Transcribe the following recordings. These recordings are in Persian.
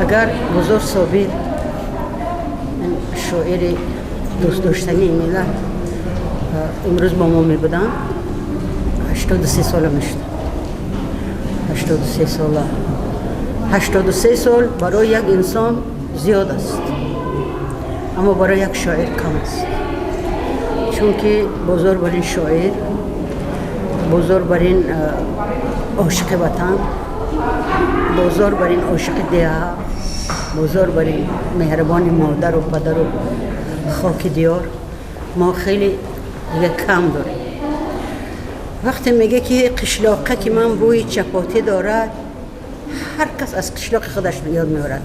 اگر بزرگ صابر شاعر دوست داشتنی ملت امروز با ما می بودن 83 ساله میشد. 83 ساله. 83 سال برای یک انسان زیاد است، اما برای یک شاعر کم است، چون که بزرگترین شاعر، بزرگترین عاشق وطن، بزرگترین عاشق دیه، بزرگترین مهربان مادر و پدر و خاک دیار ما خیلی دیگه کم داریم. وقتی میگه که قشلاقه که من بوی چپاتی دارد، هر کس از قشلاق خودش یاد میارد،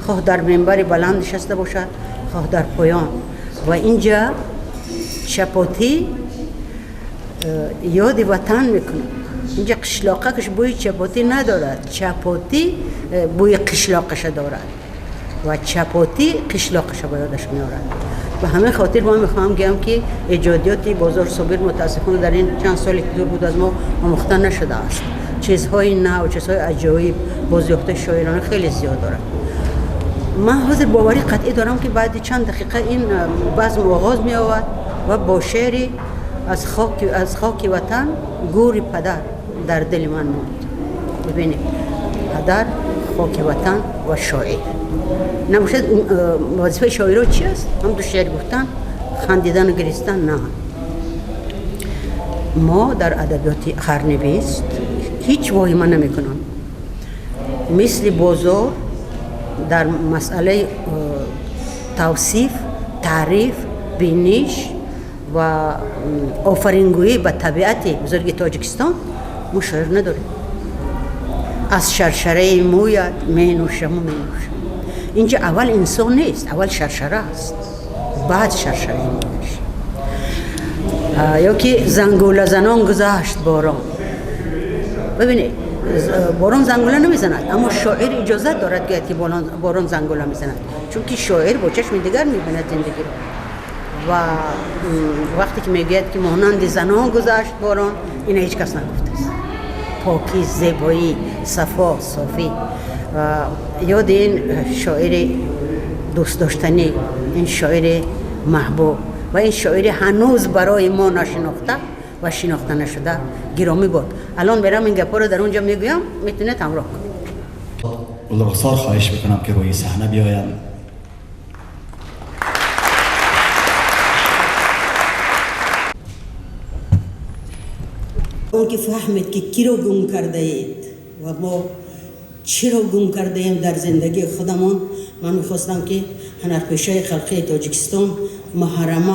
خواه در منبر بلند نشسته باشد، خواه در پایان. و اینجا چپاتی یاد وطن میکنه. اینجا قشلاقه کش بوی چپاتی ندارد، چپاتی بوی قشلاقش دارد و چپاتی قشلاقش با یادش میارد. و همه خاطر ما میخوام بگم که ایجادیات بازار صابر متاسفانه در این چند سالی که دور بود از ما آموخته نشده است. چیزهای نو، چیزهای عجایب، بازیافته شاعرانه خیلی زیاد دارد. من حاضر باوری قطعی دارم که بعد چند دقیقه این بزم آغاز می آورد و با شعری از خاک وطن گور پدر در دل من موند. ببینید، پدر، خاک وطن و شاعر. نباشد وظیفه شاعرها چی است؟ هم دو شعر گفتن، خندیدن و گریستن؟ نه. ما در ادبیات قرن 20 هیچ واهمه نمی کنم. مثل بازار در مسئله توصیف، تعریف، بینش و آفرینگویی به طبیعت بزرگ تاجیکستان ما شاعر نداریم. از شرشره مویت می نوشم و می نوشم. اینجا اول انسان نیست، اول شرشره است، بعد شرشره مویش. یا که زنگوله زنان گذشت باران. ببینید، باران زنگوله نمیزند، اما شاعر اجازه دارد که باران زنگوله میزند، چون که شاعر با چشم دیگر میبیند زندگی رو. و وقتی که میگوید که مانند زنان گذشت باران، این هیچ کس نگفته است. پاکی، زیبایی، صفا، صافی. و یاد این شاعر دوست داشتنی، این شاعر محبوب و این شاعر هنوز برای ما نشناخته و شناخته نشده گرامی بود. الان برم این گپا رو در اونجا میگویم، میتونید همراه کنید. بسیار خواهش میکنم که روی صحنه بیایم. اون که فهمید که کی رو گم کرده اید و ما چی رو گم کرده ایم در زندگی خودمون. من میخواستم که هنرپیشه خلقی تاجیکستان محرمه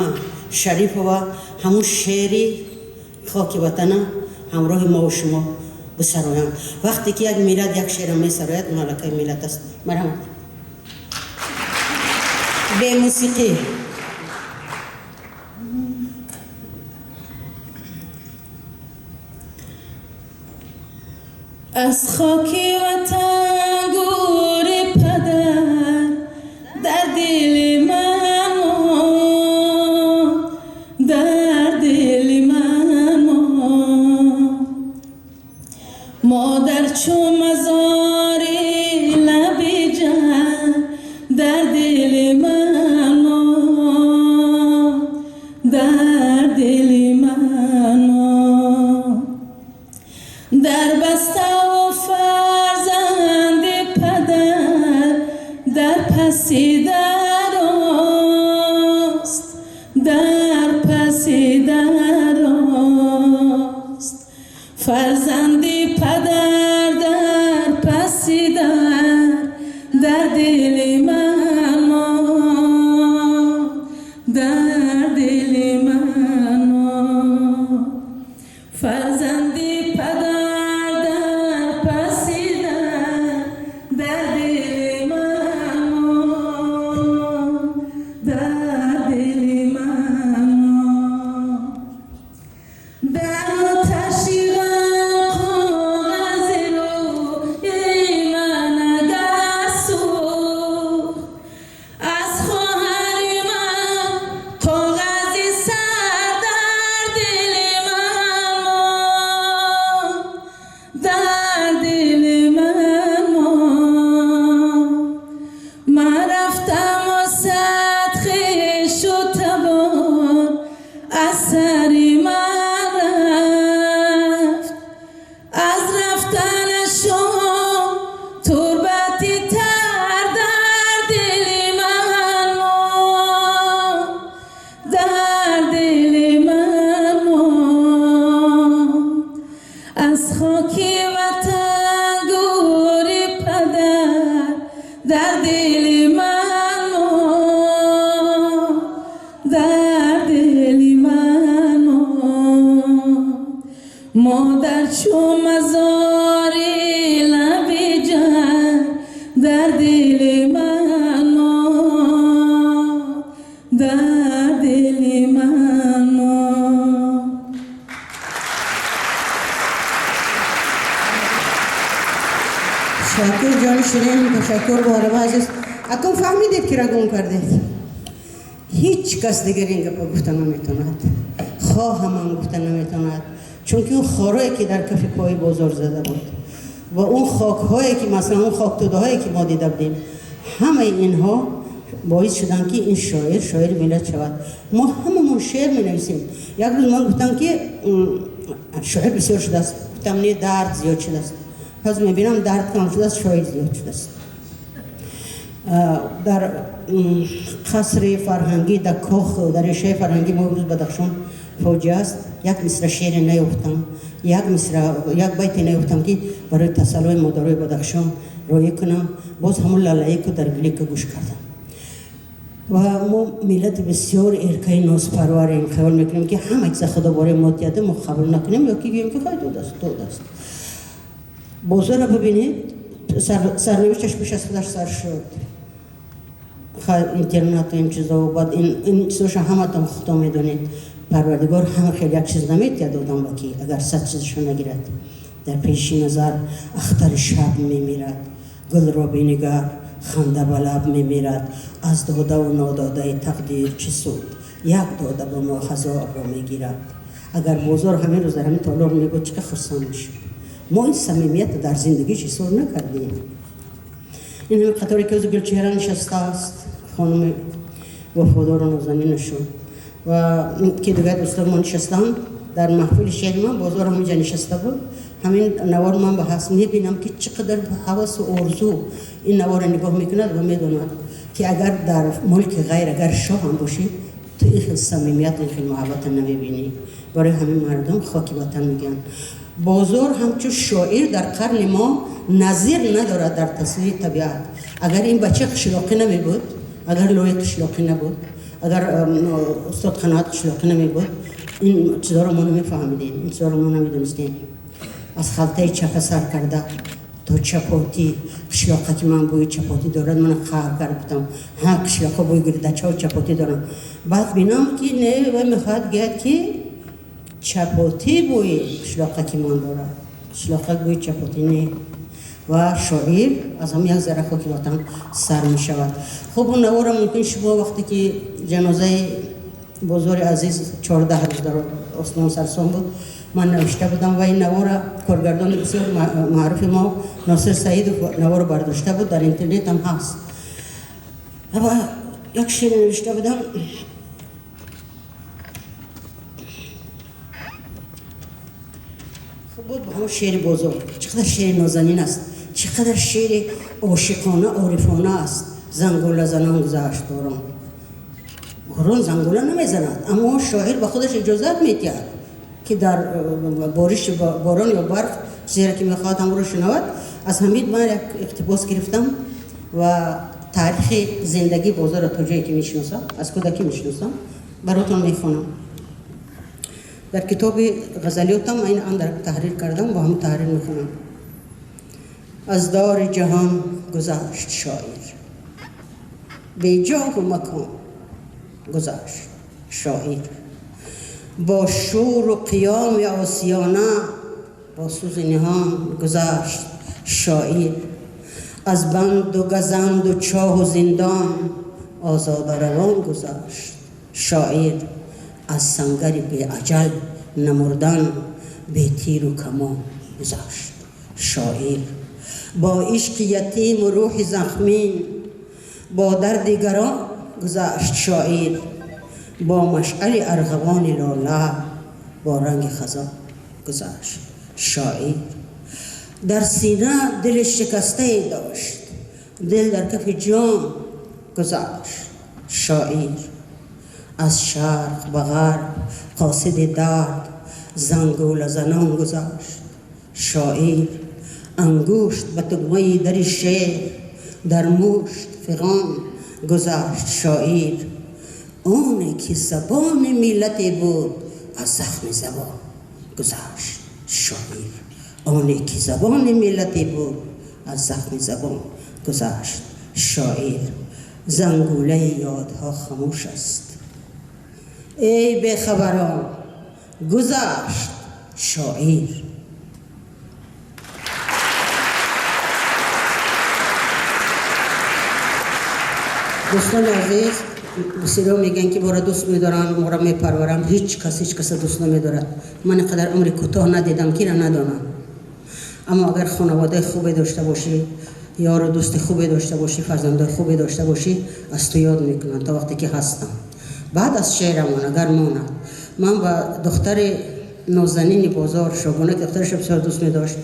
شریف و همون شعری خاک وطن همراه ما و شما بسرایم. وقتی که یک ملت یک شعر میسراید، اون علاقه ملت است. مرحمت. به موسیقی. از خاک وطن گور پدر در دل من در دل من مادر چون مزار لب جان در دل من در دل من در بسته و فرزند پدر در پس در است در پس در است فرزند پدر در پس در دل من در دل من فرزند پدر در پس در دل من در دل من در آتش غم کاغذ روی من اگر سوخت در دل منو در دل منو مادر چو مزاری لب جان در دل منو در دل منو. شاکر جان شیرین تشکر بارم عزیز. اکنون فهمیدید که را گم کردید. هیچ کس دیگر این گپ گفتن نمیتوند، خواه هم گفتن نمیتوند، چون که اون خارایی که در کف پای بازار زده بود و اون خاکهایی که مثلا اون خاکتودهایی که ما دیده بودیم، همه اینها باعث شدن که این شاعر ملت شود. ما هممون شعر می نویسیم. یک روز من گفتم که شاعر بسیار شده است، گفتم نه درد زیاد شده است. پس میبینم درد کم شده است، شاعر زیاد شده است. در قصر فرهنگی در کاخ و در ریشه فرهنگی ما روز بدخشان فوجی است. یک مصرع شعر نیفتم، یک بیت نیفتم که برای تسلای مادرای بدخشان روی کنم. باز همون لالایی که در گلی که گوش کردم. و ما ملت بسیار ارکای نازپرواریم، خیال میکنیم که همه چیز خدا باره ما دیده ما قبول نکنیم یا که بگیم که خیلی دود است. بازار را ببینید، سرنوشتش پیش از خودش سر شد. اینترنت و این چیزا و بعد این چیزاش همه تان خدا میدونید. پروردگار همه خیلی یک چیز نمیتید آدم با که اگر 100 چیزشو نگیرد. در پیشی نظر اختر شب میمیرد، گل را بینگر خنده به لب میمیرد. از داده و ناداده تقدیر چه سود، یک داده با ما هزار را میگیرد. اگر بازار همین روز در همین تالار میگود چه خرسان میشد. ما این صمیمیت در زندگی چیزور نکردیم. این همه قطاری که از گلچهره نشسته است، خانم وفادار و نازنینشون و که دیگر دوستان ما نشستن در محفل شعر من. بازار همینجا نشسته بود. همین نوار من به حس میبینم که چقدر حواس و آرزو این نوار نگاه میکند و میدوند که اگر در ملک غیر اگر شاه هم باشی تو این صمیمیت این محبت نمیبینی. برای همین مردم خاکی وطن میگن. بازار همچون شاعر در قرن ما نظیر ندارد در تصویر طبیعت. اگر این بچه قشلاقی نمی بود، اگر لوی قشلاقی نبود، اگر استاد قناعت قشلاقی نمی بود، این چیزا رو ما نمیفهمیدیم، این چیزا رو ما نمیدونستیم. از خلطه چپه سر کرده تا چپاتی، قشلاقه که من بوی چپاتی دارد من خواهر کردم. ها قشلاقه بوی گردچه و چپاتی دارم. بعد بینم که نه و میخواد گید که چپاتی بوی قشلاقه که من دارد. قشلاقه بوی چپاتی نه. و شاعر از هم یک ذره خاکی وطن سر می شود. خب اون نوار ممکن شما وقتی که جنازه بزرگ عزیز 14 روز در آسمان سرسان بود من نوشته بودم و این نوار کارگردان بسیار معروف ما ناصر سعید نوار برداشته بود، در اینترنت هم هست. و یک شعر نوشته بودم خب بود به همون شعر بزرگ. چقدر شعر نازنین است، چقدر شعر عاشقانه عارفانه است. زنگوله زنان گذشت باران زنگوله نمیزند، اما شاعر به خودش اجازت میدهد که در بارش باران یا برف چیزی که میخواد هم رو شنود. از حمید من یک اقتباس گرفتم و تاریخ زندگی بازار تا جایی که میشناسم، از کودکی میشناسم، براتون میخونم. در کتاب غزلیاتم این آن در تحریر کردم و هم تحریر میخونم. از دار جهان گذشت شاعر، بی جاه و مکان گذشت شاعر. با شور و قیام آسیانه با سوز نهان گذشت شاعر. از بند و گزند و چاه و زندان آزاد روان گذشت شاعر. از سنگر بی اجل نمردن بی تیر و کمان گذشت شاعر. با عشق یتیم و روح زخمین با درد گران گذشت شاعر. با مشعل ارغوان لاله با رنگ خزان گذشت شاعر. در سینه دل شکسته داشت، دل در کف جان گذشت شاعر. از شرق به غرب قاصد درد زنگوله زنان گذشت شاعر. انگشت به تگمه در شعر در مشت فغان گذاشت شاعر. اونی که زبان ملت بود از زخم زبان گذاشت شاعر. اونی که زبان ملت بود از زخم زبان گذاشت شاعر. زنگوله یادها خاموش است ای بخبران گذشت شاعر. دوستان عزیز، بسیار میگن که ما را دوست میدارن، ما را میپرورن. هیچ کس دوست نمیدارد. من اینقدر عمر کوتاه ندیدم که را ندانم. اما اگر خانواده خوبی داشته باشی، یار و دوست خوبی داشته باشی، فرزندان خوبی داشته باشی، از تو یاد میکنن تا وقتی که هستم. بعد از شعرمان اگر ماند، من با دختر نازنین بازار شاگونه که دخترش بسیار دوست می داشت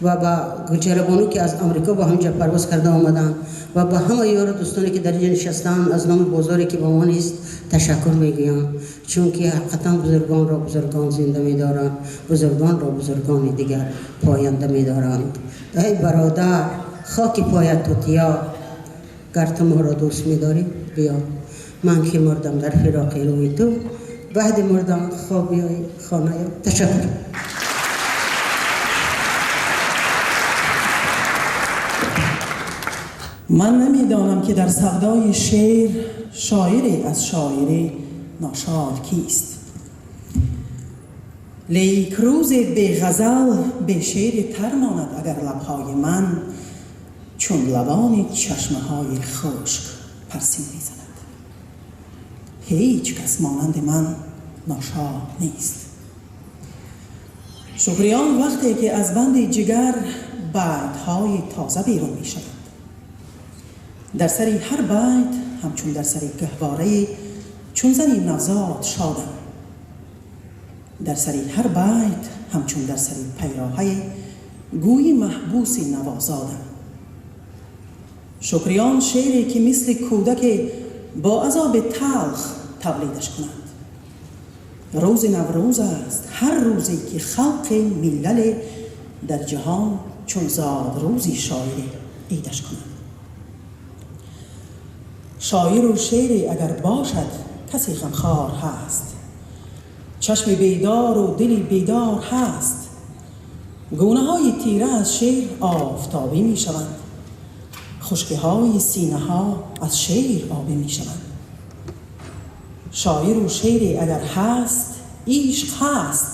و با گلچهره بانو که از امریکا با همجا پرواز کرده آمدن و با همه یار دوستانی که در اینجا نشستن از نام بازاری که با ما نیست تشکر میگویم، چون که حقیقتا بزرگان را بزرگان زنده می‌دارند، بزرگان را بزرگان دیگر پاینده می‌دارند. ای برادر خاک پایت توتیا، گر تو ما را دوست می‌داری بیا. من که مردم در فراق روی تو، بعد مردم خواب بیای خانه. تشکر. من نمیدانم که در سودای شعر شاعری از شاعری ناشاد کیست، لیک روز به غزل به شعر تر ماند اگر لبهای من چون لبان چشمه های خشک پرسین میزند. هیچ کس مانند من ناشاد نیست. شکریان وقتی که از بند جگر بیت‌های تازه بیرون می شود. در سری هر بیت همچون در سری گهواره چون زنی نوزاد شادم. در سری هر بیت همچون در سری پیراهه گویی محبوسی نوازادم. شکریان شعری که مثل کودک با عذاب تلخ تولیدش کنند. روز نوروز است هر روزی که خلق ملل در جهان چون زاد روزی شاعری عیدش کنند. شاعر و شعری اگر باشد کسی غمخوار هست، چشم بیدار و دلی بیدار هست. گونه های تیره از شعر آفتابی می شوند، خشکی های سینه ها از شعر آبی می شوند. شاعر و شعری اگر هست عشق هست،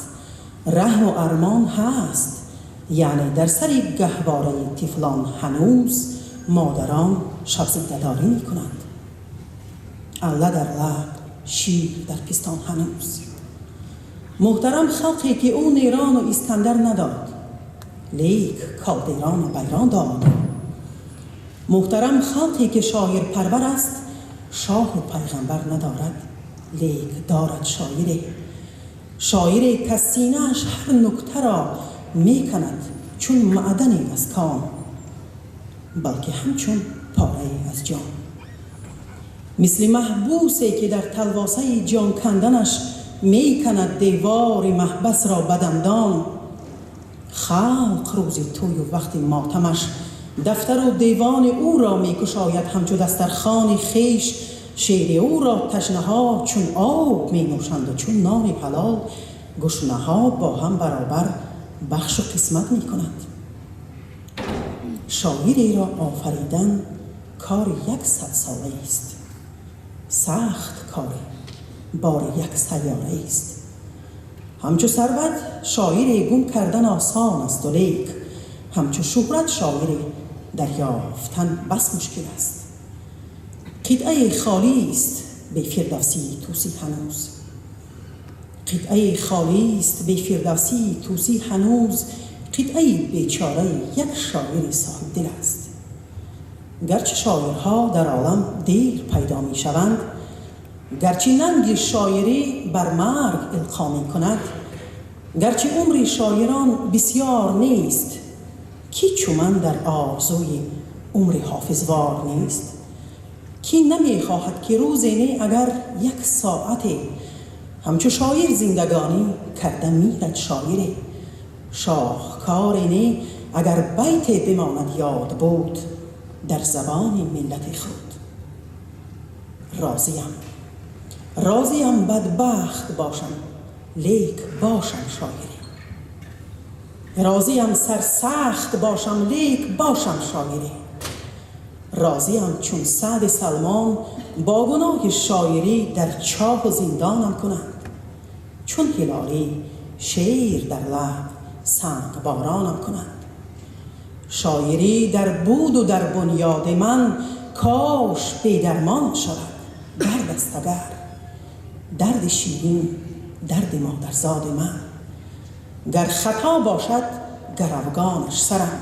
رحم و ارمان هست. یعنی در سری گهواره طفلان هنوز مادران شب زنده‌داری می کنند. الله در لب، شیر در پستان هنوز. محترم خلقی که او نیران و اسکندر نداد، لیک کالدیران و بیران داد. محترم خلقی که شاعر پرور است، شاه و پیغمبر ندارد، لیک دارد شاعری. شاعری که سینه‌اش هر نکته را می کند چون معدنی از کان، بلکه همچون پاره از جان. مثل محبوسی که در تلواسه جان کندنش می کند دیوار محبس را بدندان. خلق روز توی و وقت ماتمش دفتر و دیوان او را می کشاید همچو دسترخوان خیش. شعر او را تشنه ها چون آب می نوشند و چون نان حلال گشنه ها با هم برابر بخش و قسمت می کنند. شاعری را آفریدن کار 100 ساله است، سخت کاری بار 1 سیاره است. همچو ثروت شاعری گم کردن آسان است و لیک همچو شهرت شاعری دریافتن بس مشکل است. قطعه خالی است به فردوسی توسی هنوز، قطعه خالی است به فردوسی توسی هنوز. قطعه بیچاره یک شاعر صاحب دل است. گرچه شاعرها در عالم دیر پیدا می شوند، گرچه ننگ شاعری بر مرگ القا می کند، گرچه عمر شاعران بسیار نیست، کی چو من در آرزوی عمر حافظوار نیست. کی نمی خواهد که روزی نه اگر 1 ساعتی همچو شاعر زندگانی کرده میرد شاعری. شاهکار نه اگر بیت بماند یاد بود، در زبان ملت خود. راضیم بدبخت باشم لیک باشم شاعری. راضیم سرسخت باشم لیک باشم شاعری. راضیم چون سعد سلمان با گناه شاعری در چاه و زندانم کنند. چون هلالی شعر در لب سنگ بارانم کنند. شاعری در بود و در بنیاد من کاش بی‌درمان شود. درد است اگر درد شیرین درد مادرزاد من. گر خطا باشد گر افغانش سرم.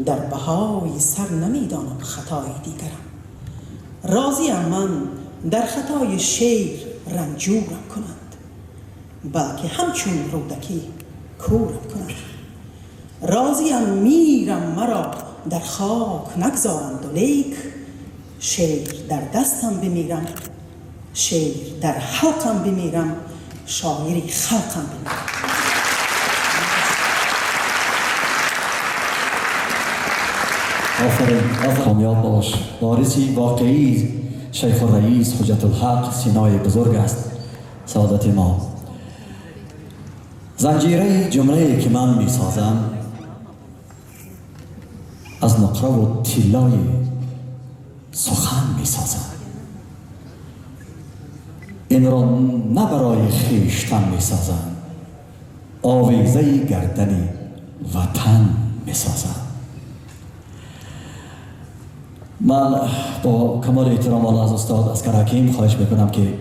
در بهای سر نمیدانم خطای دیگرم. راضیم من در خطای شعر رنجورم کنند، بلکه همچون رودکی کورم کنند. راضیم میرم مرا در خاک نگذارند و لیک شعر در دستم بمیرم، شعر در حلقم بمیرم، شاعری خلقم بمیرم. آفرین کامیاب باش. وارثی واقعی شیخ الرئیس حجت الحق سینای بزرگ است سعادت ما. زنجیره جمله که من می سازم از نقره و طلای سخن می سازم. این را نه برای خویشتن می سازم، آویزه گردن وطن می سازم. من با کمال احترام از استاد اسکر حکیم خواهش میکنم که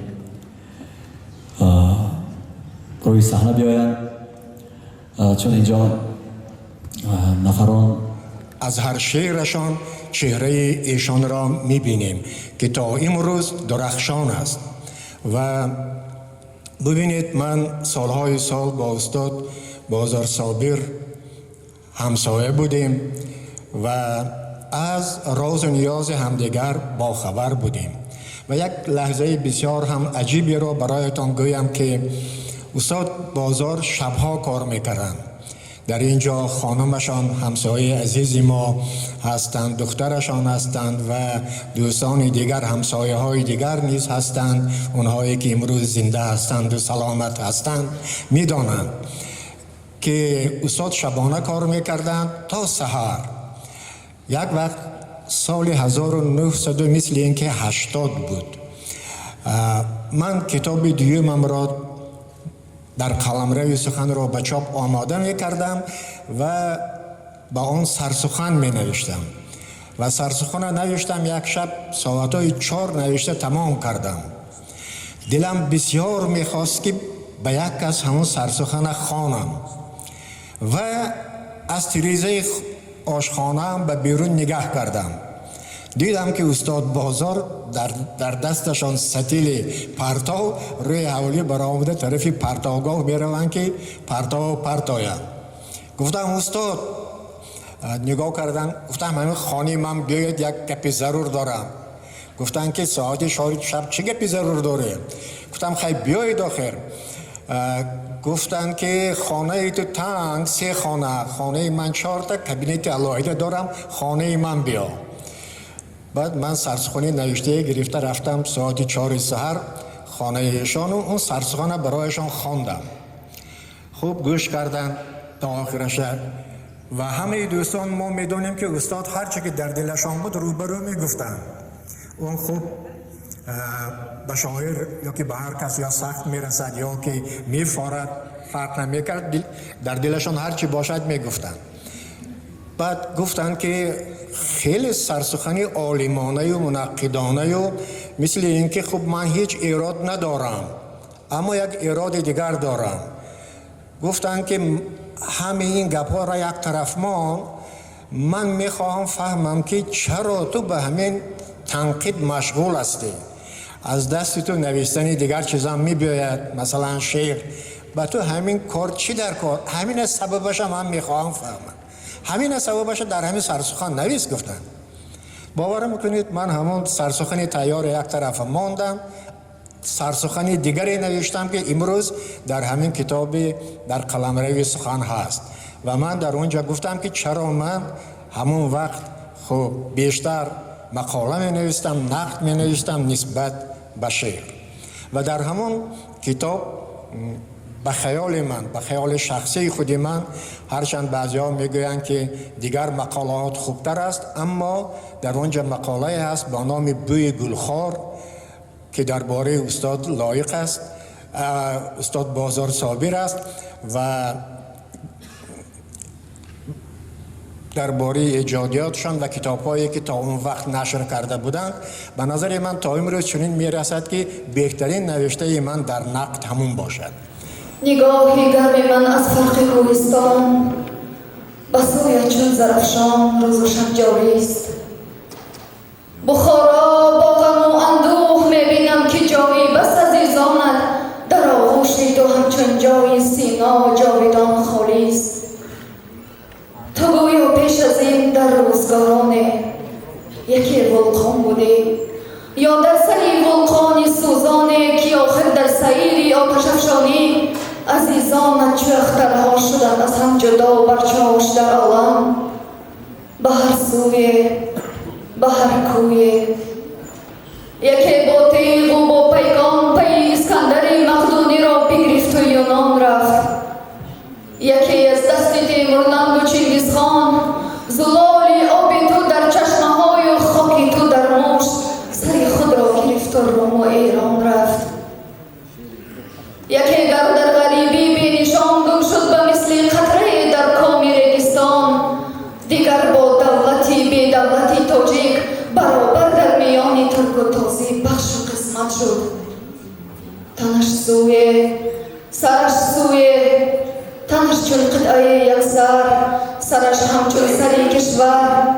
روی صحنه بیاین، چون اینجا نفران از هر شعرشان چهره ایشان را میبینیم که تا امروز درخشان است. و ببینید من سالهای سال با استاد بازار صابر همسایه بودیم و از راز و نیاز همدیگر با خبر بودیم. و یک لحظه بسیار هم عجیبی را برایتان گویم که استاد بازار شبها کار میکردند. در اینجا خانمشان همسایه عزیزی ما هستند، دخترشان هستند و دوستان دیگر همسایه های دیگر نیز هستند. اونهایی که امروز زنده هستند و سلامت هستند میدانند که استاد شبانه کار میکردند تا سحر. یک وقت سال 1900 مثل اینکه 80 بود، من کتاب دیومم را در قلمرو سخن را به چاپ آماده می کردم و با آن سرسخن می نوشتم و سرسخن نوشتم. یک شب ساعتهای 4 نوشته تمام کردم. دلم بسیار می خواست که به یک کس همون سرسخن خوانم و از تریزه آشخانه‌ام به بیرون نگاه کردم. دیدم که استاد بازار در دستشان ستیل پرتاو روی حوالی برآمده طرف پرتاوگاه میروند که پرتاویم. گفتم استاد، نگاه کردن، گفتم همین خانه من بیاید یک گپی ضرور دارم. گفتن که ساعت 4 شب چه گپی ضرور داره؟ گفتم خیلی بیایید آخر. گفتن که خانه تو تنگ 3 خانه من 4 تا کابینت علاوه دارم، خانه من بیا. بعد من سرسخنی نوشته گرفته رفتم ساعت 4 سحر خانه ایشان و اون سرسخانه برایشان خواندم. خوب گوش کردن تا آخر شب و همه دوستان ما میدونیم که استاد هر چه که در دلشان بود روبرو میگفتن. اون خوب به شاعر یا که به هر کس یا سخت میرسد یا که میفارد فرق نمیکرد، در دلشان هر چی باشد میگفتن. بعد گفتن که خیلی سرسخنی عالمانه و منقدانه و مثل اینکه خب من هیچ ایراد ندارم اما یک ایراد دیگر دارم. گفتن که همه این گپ‌ها را یک طرف من میخواهم فهمم که چرا تو به همین تنقید مشغول هستی. از دست تو نوشتن دیگر چیزا میباید، مثلا شعر، با تو همین کار چی در کار؟ همین سببش من میخواهم فهمم. همین سببش در همین سرسخن نویس. گفتن باور میکنید من همون سرسخنی تیار یک طرف ماندم، سرسخنی دیگری نوشتم که امروز در همین کتاب در قلمرو سخن هست و من در اونجا گفتم که چرا من همون وقت خب بیشتر مقاله می نوشتم، نقد می نوشتم نسبت به شعر و در همون کتاب به خیال من، به خیال شخصی خود من، هرچند بعضی ها می گویند که دیگر مقالات خوبتر است، اما در آنجا مقاله هست با نام بوی گلخار که درباره استاد لایق است، استاد بازار صابر است و درباره ایجادیاتشان و کتاب‌هایی که تا اون وقت نشر کرده بودند. به نظر من تا امروز چنین میرسد که بهترین نوشته من در نقد همون باشد. نگاهی گرم من از فرق کوهستان به سوی چون زرفشان روز و شب جاری است. بخارا با غم و اندوه میبینم که جایی بس عزیزانت در آغوش تو همچون جای سینا جاویدان خالی است. تو گویا پیش از این در روزگاران یکی ولقان بودی یا در سری ولقان سوزانی که آخر در سیری آتش افشانی عزیزانت چو اخترها شدند از هم جدا و برچاش در عالم به هر سوی به هر کوی. یکی با تیغ و با پیغام پی اسکندر مقدونی را بگرفت و یونان رفت. یکی از دست تیمورلنگ و چنگیز خان زلالی آبی تو در چشمه های و خاکی تو در مشت سری خود را گرفت و روم و ایران رفت. یکی گر در غریبی بی نشان گم شد به مثل قطره در کام ریگستان، دیگر با دولتی بی دولتی تاجیک برابر در میان ترک و تازی بخش و قسمت شد. تنش سوی سرش سوی، تنش چون قطعه یک سرش همچون سری کشور.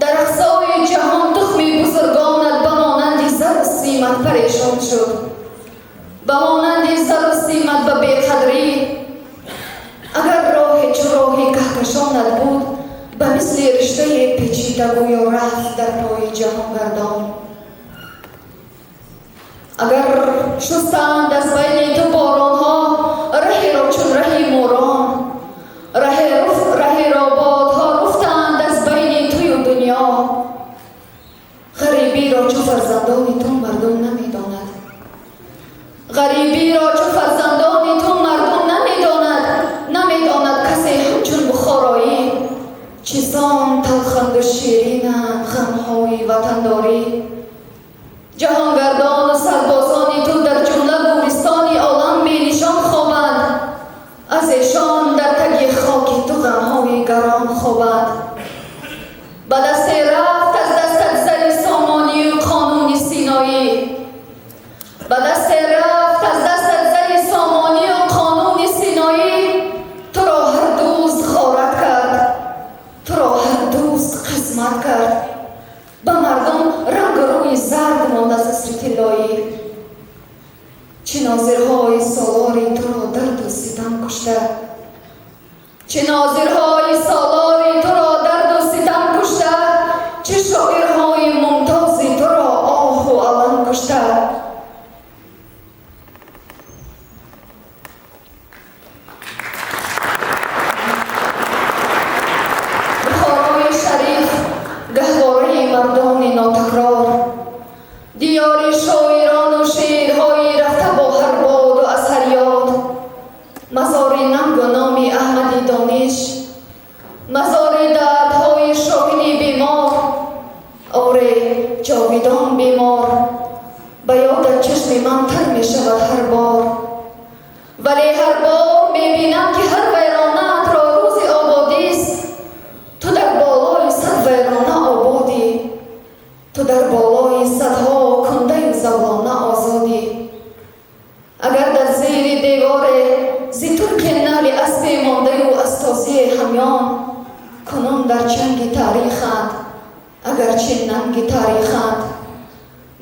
در اقصای جهان تخمی بزرگانت بمانند زر و سیمت پریشان شد، بمانند زر و سیمت به بیقدری. اگر راه چو راهی کهکشانت بود به مثل رشته پیچیده گویا رفت در پای جهان گردان. اگر شستند از بین تو بارانها رهی را چون رهی موران، رهی را بادها رفتند از بین توی و دنیا. غریبی را چو فرزندان تو مردم نمیداند، غریبی را چو فرزندان تو مردم نمیداند کسی همچون بخارایی. چیزان تلخند و شیرینند غمهای وطنداری. جهانگردان و سربازان تو در جمله گورستان عالم بی نشان خوابند، از ایشان در تگی خاک تو غمهای گران خوابند. به دست رفت از دستت زر سامانی و قانون سینایی، به دست رفت از دستت زر سامانی و قانون سینایی. تو را هر دوست غارت کرد، تو را هر دوست قسمت کرد. به مردم رنگ روی زرد ماند از عصر طلایی. چه ناظرهای سالاری تو را درد و ستم کشته، چه ناظرهای سالاری تو را درد و ستم کشته، چه شاعرهای ممتازی تو را آه و علم کشته. بخارای شریف گهواره مردان ناتکرار، دیار شاعران و شعرهای رفته با هر باد و از هر یاد. مزار ننگ و نام احمد دانش، مزار دردهای شاهین بیمار. آره جاویدان بیمار به یاد چشم من تر می شود هر بار. ولی هر بار می بینم که هر ویرانت را روز آبادی است. تو در بالای صد ویرانه آبادی، تو در بالای صدها کنده زولانه آزادی. اگر در زیر دیوار زی ترک نعل اسب مانده و استازی همیان کنون در چنگ تاریخند، اگرچه ننگ تاریخند.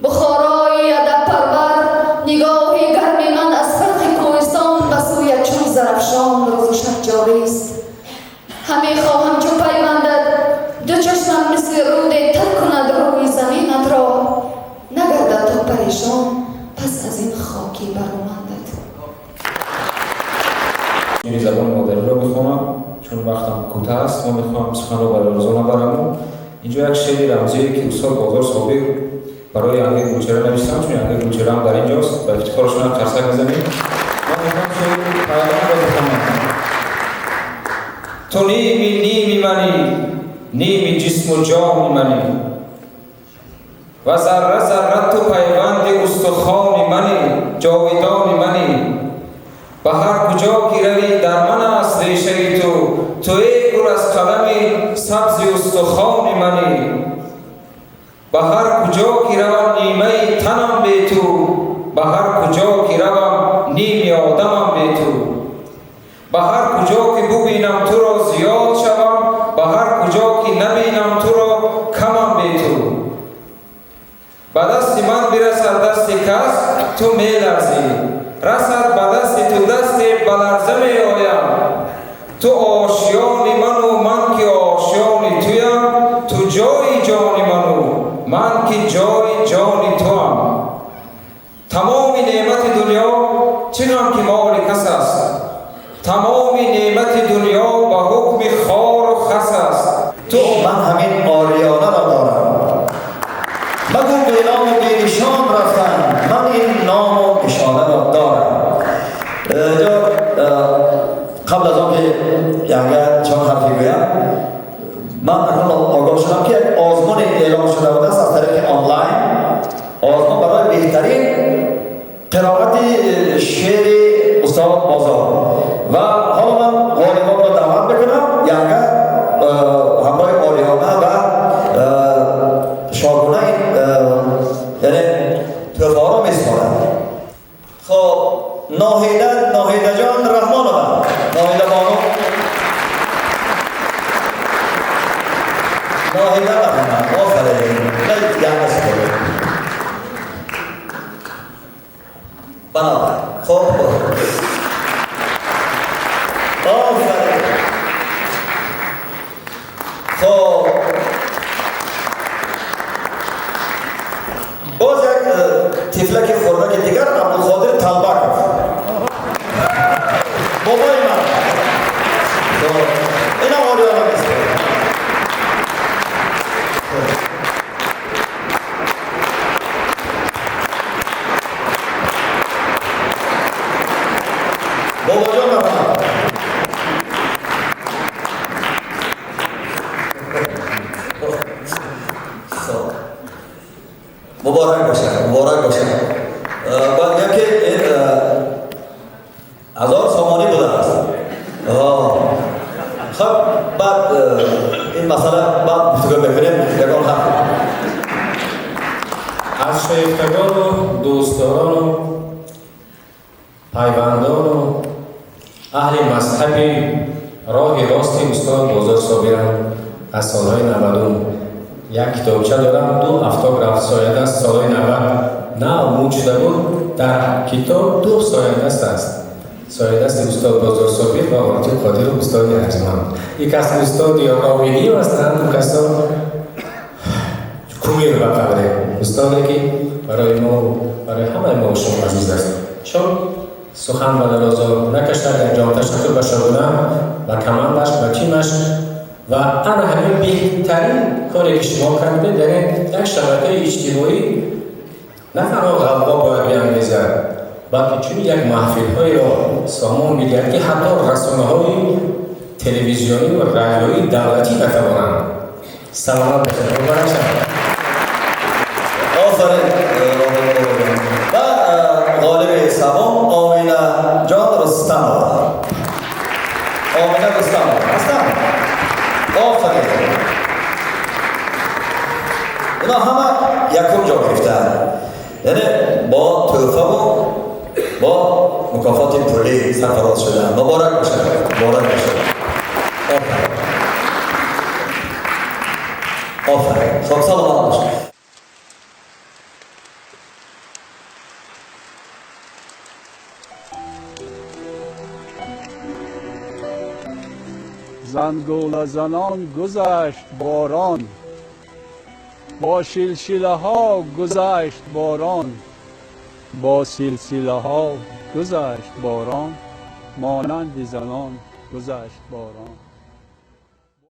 بخارای ادب پرور نگاهی گرم من از فرق کوهستان به سوی چون زرفشان روز و شب جاری است. همی خواهم چو پیوندد دو چشمم مثل رود تر کند روی زمینت را. نگردد تو پریشان پس از این خاکی برومندت. این زبان مادری را بخونم چون وقتم کوتاه است و میخوام سخن را برای روزانه برم. اینجا یک شعر رمزی که استاد بازار صابر برای یانگه گلچهره نوشتم، چون یانگه گلچهره هم در اینجاست و افتخارشون هم ترسک بزنیم. من میخوام شعر پیام را بخونم. تو نیمی منی، نیمی جسم و جان منی و ذره ذره تو پیوند استخوان منی، جاودان منی. به هر کجا که روی در من است ریشه توی گل از قلم سبز استخوان منی. به هر کجا که روم نیمه تنم به تو، به هر کجا که روم نیمی آدمم به تو. به هر کجا که ببینم تو را زیاد شوم، به هر کجا که نبینم تو را کمم به تو. به دست من برسد دست کس تو می لرزی، رسد به دست تو دست بلرزه می آیم. تو آشیان من و من که آشیان تویم، تو جای جان من و من که جای جان توام. تمام نعمت دنیا چنان که مال کس است، تمام نعمت دنیا به حکم خار و خس است. تو من همین آریانه را دارم، مگو به نام و به نشان رفتن، من این نام و نشانه را دارم. قبل از آن که یعنی چند حرفی بگویم، من آگاه شدم که یک آزمون اعلام شده بوده است از طریق آنلاین، آزمون برای بهترین قرائت شعر استاد بازار و حالا من غالبان را دعوت بکنم یعنی همراه آریانه و شاگونه یعنی توفه ها را میسپارند. خب ناهیده جان رحمان آمد، ناهیده بانو ناهیده رحمان آفرین یعنی سپاره بنابراین خب آفرین. خب باز یک تفلک خوردک دیگر عبدالقادر طلبکov بابای من. اینا آریانه میست بابا جان رحمت مبارک باشه، مبارک باشه. باید میگم که این 1000 سامانی بوده است. خب بعد این مسئله بعد گفتگو بکنیم. یکان حرف از شایفتگان و دوستداران و پیوندان و اهل مذهب راه راست استاد بازار صابرم از سالهای 90 یک کتابچه دارم، 2 افتاگراف سایه دست سالهای 90 نه موج شده بود. در کتاب 2 سایه دست است، سایه دست استاد بازار صابر و آرتی قادر و استاد ارجمند. یک از استاد یا راویدی و هستند، دو کسا کمیر و قبره استادی که برای ما برای همه ما شما عزیز است، چون سخن و درازا نکشتد در جام تشکر به شاگردم و کمندش و تیمش و انا همین بهترین کاری که شما کرده در یک شبکه اجتماعی نه تنها غوا باید بیانگیزد بلکه چون یک محفل های را سامان می‌دهد که حتی رسانه های تلویزیونی و رادیویی دولتی نتوانند. سلامت باشید. مبارک شد. آفرین. و غالب سوم آمینه جان رستم. آمینه رستم هستم. آفرین. اینا همه یکم جا گرفتن، یعنی با تحفه و با مکافات پولی سرفراز شدن. مبارک باشد، مبارک باشد. آفرین. خب سلامت باشد. زنگوله زنان گذشت باران، با سلسله ها گذشت باران، با سلسله ها گذشت باران، مانند زنان گذشت باران.